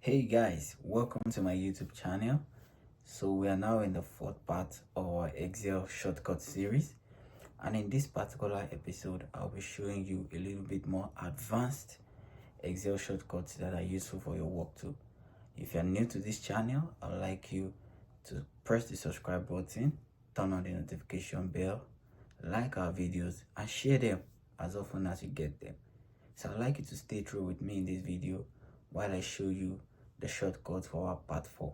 Hey guys, welcome to my YouTube channel. So we are now in the fourth part of our Excel shortcut series, and in this particular episode I'll be showing you a little bit more advanced Excel shortcuts that are useful for your work too. If you're new to this channel, I'd like you to press the subscribe button, turn on the notification bell, like our videos and share them as often as you get them. So I'd like you to stay through with me in this video while I show you the shortcut for our part 4.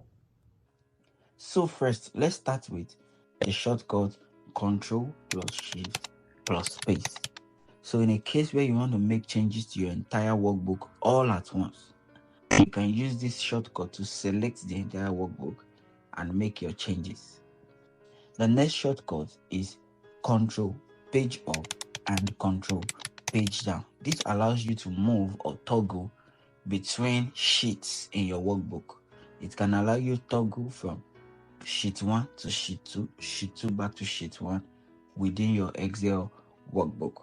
So first, let's start with the shortcut Control plus Shift plus Space. So in a case where you want to make changes to your entire workbook all at once, you can use this shortcut to select the entire workbook and make your changes. The next shortcut is Control Page Up and Control Page Down. This allows you to move or toggle between sheets in your workbook. It can allow you to toggle from sheet 1 to sheet 2, sheet 2 back to sheet 1 within your Excel workbook.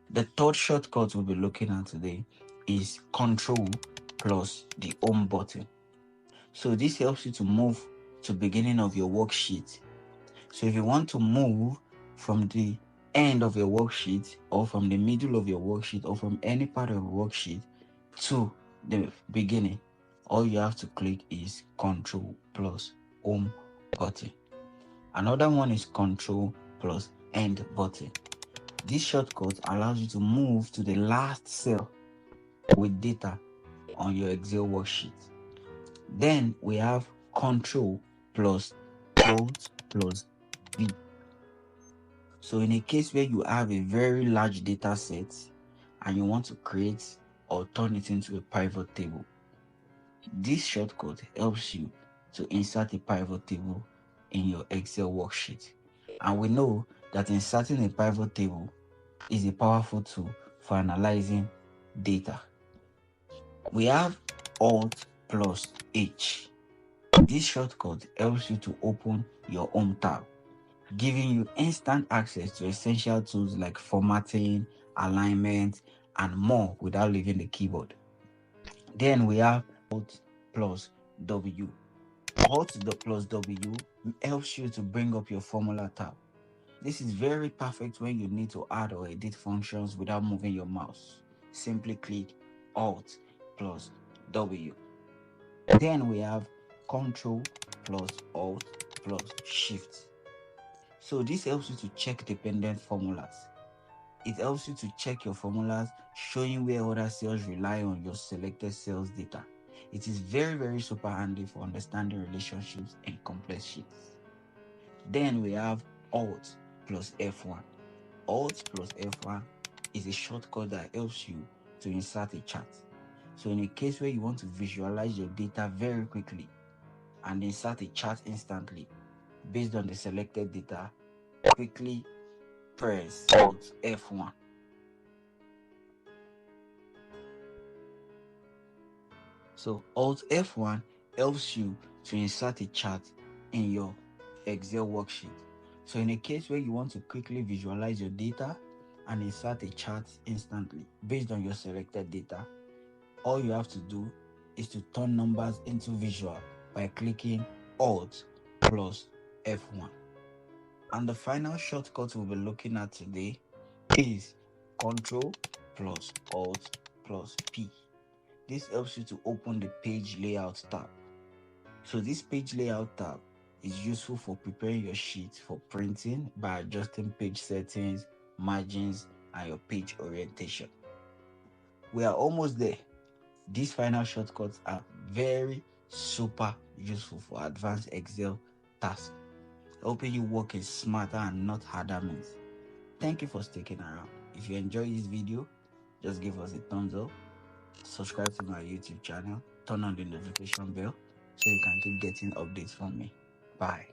The third shortcut we'll be looking at today is Control plus the Home button. So this helps you to move to the beginning of your worksheet. So if you want to move from the end of your worksheet or from the middle of your worksheet or from any part of your worksheet to the beginning, all you have to click is Control plus Home button. Another one is Control plus End button. This shortcut allows you to move to the last cell with data on your Excel worksheet. Then we have Control plus Alt plus V. So in a case where you have a very large data set and you want to create or turn it into a pivot table, this shortcut helps you to insert a pivot table in your Excel worksheet. And we know that inserting a pivot table is a powerful tool for analyzing data. We have Alt plus H. This shortcut helps you to open your Home tab, giving you instant access to essential tools like formatting, alignment, and more without leaving the keyboard. Then we have Alt plus W. Alt plus W helps you to bring up your formula tab. This is very perfect when you need to add or edit functions without moving your mouse. Simply click Alt plus W. Then we have Control plus Alt plus Shift. So this helps you to check dependent formulas. It helps you to check your formulas, showing where other cells rely on your selected cells data. It is very super handy for understanding relationships in complex sheets. Then we have Alt plus F1. Alt plus F1 is a shortcut that helps you to insert a chart. So in a case where you want to visualize your data very quickly and insert a chart instantly based on the selected data, quickly press Alt F1. So Alt F1 helps you to insert a chart in your Excel worksheet. So in a case where you want to quickly visualize your data and insert a chart instantly based on your selected data, all you have to do is to turn numbers into visual by clicking Alt plus F1. And the final shortcut we'll be looking at today is Control plus Alt plus P. This helps you to open the page layout tab. So this page layout tab is useful for preparing your sheet for printing by adjusting page settings, margins, and your page orientation. We are almost there. These final shortcuts are very super useful for advanced Excel tasks, helping you work in smarter and not harder means. Thank you for sticking around. If you enjoyed this video, just give us a thumbs up, subscribe to my YouTube channel, turn on the notification bell so you can keep getting updates from me. Bye.